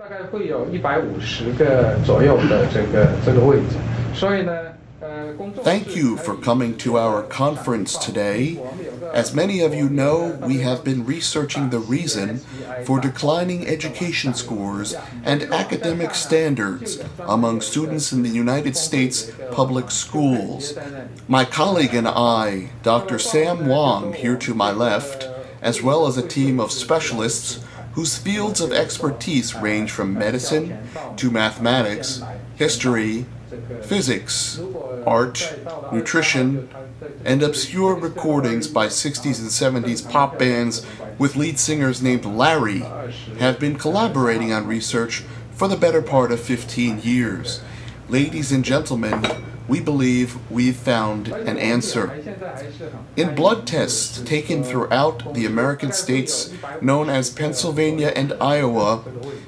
大概会有150个左右的这个位置，所以呢。Thank you for coming to our conference today. As many of you know, we have been researching the reason for declining education scores and academic standards among students in the United States public schools. My colleague and I, Dr. Sam Wong, here to my left, as well as a team of specialists whose fields of expertise range from medicine to mathematics, history, physics, art, nutrition, and obscure recordings by 60s and 70s pop bands with lead singers named Larry, have been collaborating on research for the better part of 15 years. Ladies and gentlemen, we believe we've found an answer. In blood tests taken throughout the American states known as Pennsylvania and Iowa,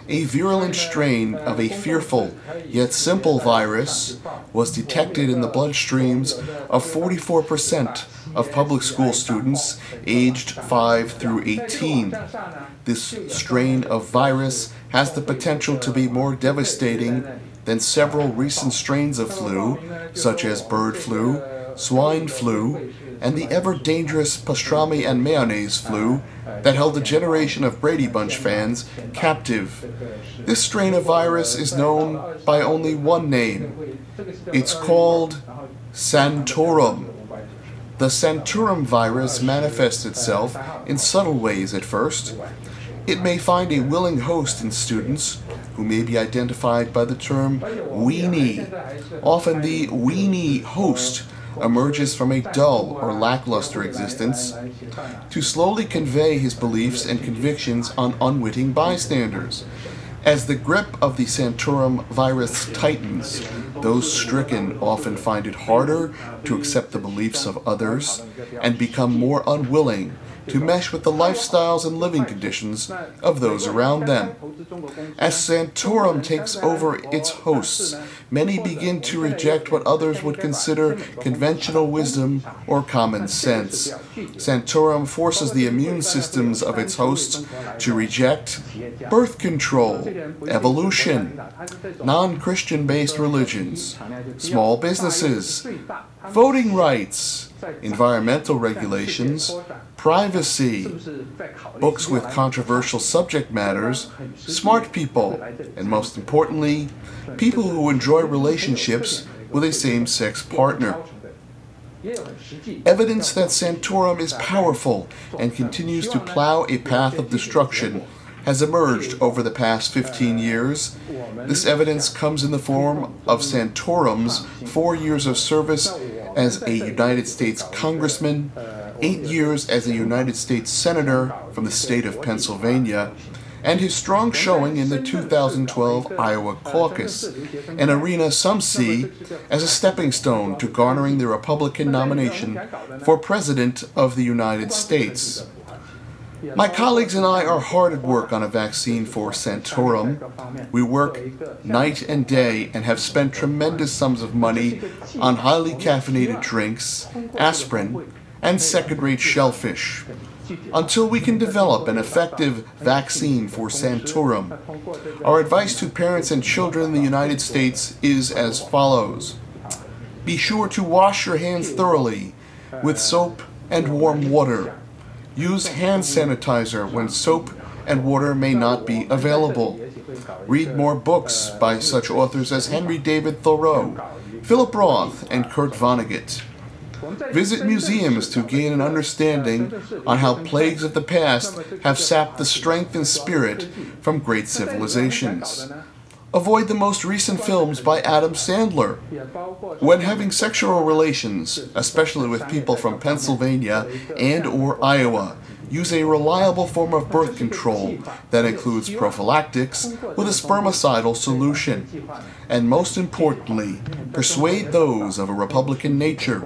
a virulent strain of a fearful yet simple virus was detected in the bloodstreams of 44% of public school students aged 5 through 18. This strain of virus has the potential to be more devastating than several recent strains of flu, such as bird flu, swine flu, and the ever-dangerous pastrami and mayonnaise flu that held a generation of Brady Bunch fans captive. This strain of virus is known by only one name. It's called Santorum. The Santorum virus manifests itself in subtle ways at first. It may find a willing host in students, who may be identified by the term weenie. Often the weenie host emerges from a dull or lackluster existence to slowly convey his beliefs and convictions on unwitting bystanders. As the grip of the Santorum virus tightens, those stricken often find it harder to accept the beliefs of others and become more unwilling to mesh with the lifestyles and living conditions of those around them. As Santorum takes over its hosts, many begin to reject what others would consider conventional wisdom or common sense. Santorum forces the immune systems of its hosts to reject birth control, evolution, non-Christian based religions, small businesses, voting rights, environmental regulations, privacy, books with controversial subject matters, smart people, and most importantly, people who enjoy relationships with a same-sex partner. Evidence that Santorum is powerful and continues to plow a path of destruction has emerged over the past 15 years. This evidence comes in the form of Santorum's 4 years of service as a United States Congressman, 8 years as a United States Senator from the state of Pennsylvania, and his strong showing in the 2012 Iowa caucus, an arena some see as a stepping stone to garnering the Republican nomination for President of the United States. My colleagues and I are hard at work on a vaccine for Santorum. We work night and day and have spent tremendous sums of money on highly caffeinated drinks, aspirin, and second-rate shellfish, until we can develop an effective vaccine for Santorum. Our advice to parents and children in the United States is as follows. Be sure to wash your hands thoroughly with soap and warm water. Use hand sanitizer when soap and water may not be available. Read more books by such authors as Henry David Thoreau, Philip Roth, and Kurt Vonnegut. Visit museums to gain an understanding on how plagues of the past have sapped the strength and spirit from great civilizations. Avoid the most recent films by Adam Sandler. When having sexual relations, especially with people from Pennsylvania and/or Iowa, use a reliable form of birth control that includes prophylactics with a spermicidal solution. And most importantly, persuade those of a Republican nature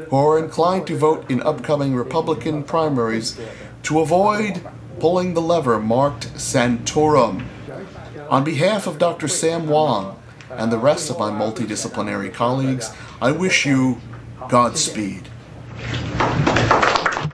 who are inclined to vote in upcoming Republican primaries to avoid pulling the lever marked Santorum. On behalf of Dr. Sam Wong and the rest of my multidisciplinary colleagues, I wish you Godspeed.